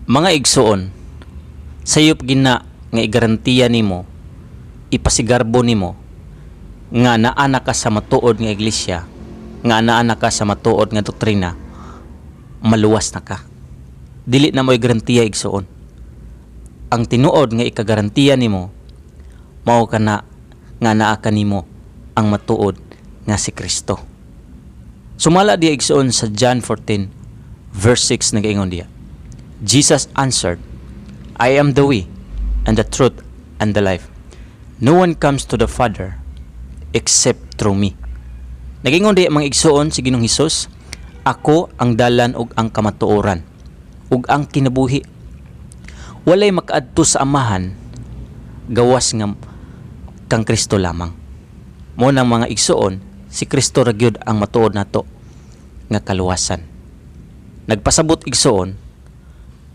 Mga igsoon, sayop gina nga igarantiya nimo, ipasigarbo nimo nga naana ka sa matuod nga iglesia, nga naana ka sa matuod nga doktrina, maluwas na ka. Dili na mo'y garantiya igsoon. Ang tinuod nga ikagarantiya nimo mao kana nga naa kanimo ang matuod nga si Kristo. Sumala diya igsoon sa John 14 verse 6 nagaingon diya. Jesus answered, I am the way and the truth and the life. No one comes to the Father except through me. Nagingon diya mga igsoon si Ginoong Hesus, ako ang dalan ug ang kamatuoran ug ang kinabuhi. Walay makaadto sa amahan gawas nga kang Kristo lamang. Mo nang mga igsoon, si Kristo ra gyud ang matuod nato nga kaluwasan. Nagpasabot igsoon,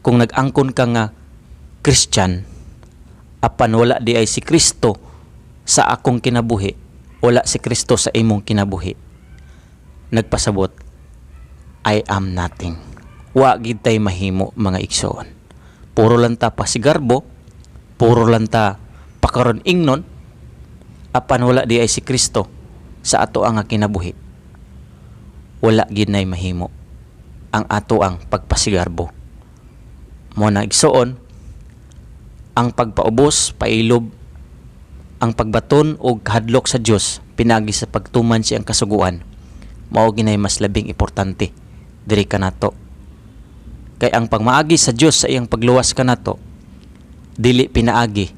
kung nag-angkon ka nga Christian, apan wala di ay si Kristo sa akong kinabuhi, wala si Kristo sa imong kinabuhi. Nagpasabot, I am nothing. Wa gid tay mahimo mga igsoon. Puro lang ta pasigarbo, puro lang ta pakaron ingnon, apan wala di ay si Kristo sa ato ang kinabuhi. Wala gid nay mahimo ang ato ang pagpasigarbo. Mo na igsoon, ang pagpaubos, pailob, ang pagbaton o hadlok sa Dios pinagi sa pagtuman siyang kasuguan, mao ginay mas labing importante diri kanato. Kay ang pagmaagi sa Dios sa iyang pagluwas kanato dili pinaagi,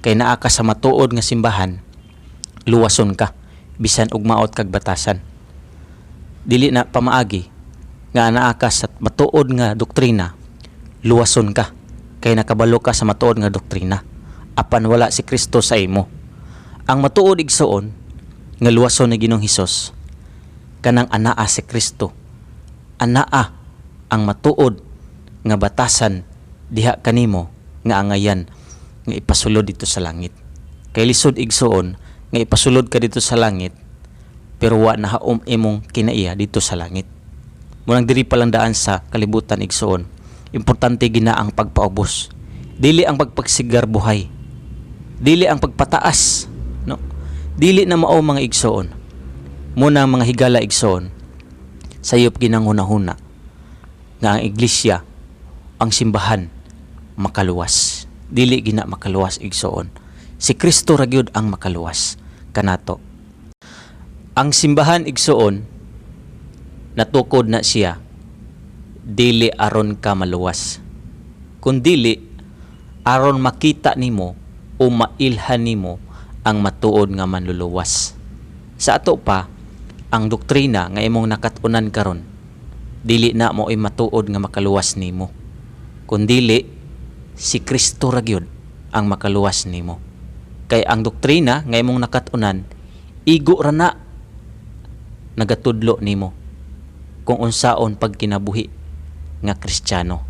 kay naa ka sa matuod nga simbahan, luwason ka bisan ug maot kag batasan. Dili na pamaagi nga naa ka sa matuod nga doktrina, luwason ka kay nakabalo ka sa matuod nga doktrina, apan wala si Kristo sa imo. Ang matuod igsoon nga luwason ni Ginoong Hesus kanang anaa si Kristo, anaa ang matuod nga batasan diha kanimo nga angayan nga ipasulod dito sa langit. Kay lisod igsoon nga ipasulod ka dito sa langit pero wa na haom imong kinaiya dito sa langit. Munang diri pa lang daan sa kalibutan igsoon, importante gina ang pagpaubos, dili ang pagpagsigar buhay, dili ang pagpataas, no? Dili na mao mga igsoon. Muna mga higala igsoon, sayop ginang hunahuna nga ang iglesia, ang simbahan makaluwas. Dili gina makaluwas igsoon. Si Kristo ra gyud ang makaluwas kanato. Ang simbahan igsoon natukod na siya dili aron ka maluwas, kundili aron makita nimo o mailhan nimo ang matuod nga manluluwas. Sa ato pa, ang doktrina nga imong nakatunan karon dili na mo matuod nga makaluwas nimo, kundili si Kristo ra gyud ang makaluwas nimo. Kay ang doktrina nga imong nakatunan igo ra na nagatudlo nimo kung unsaon pagkinabuhi nga Kristiyano.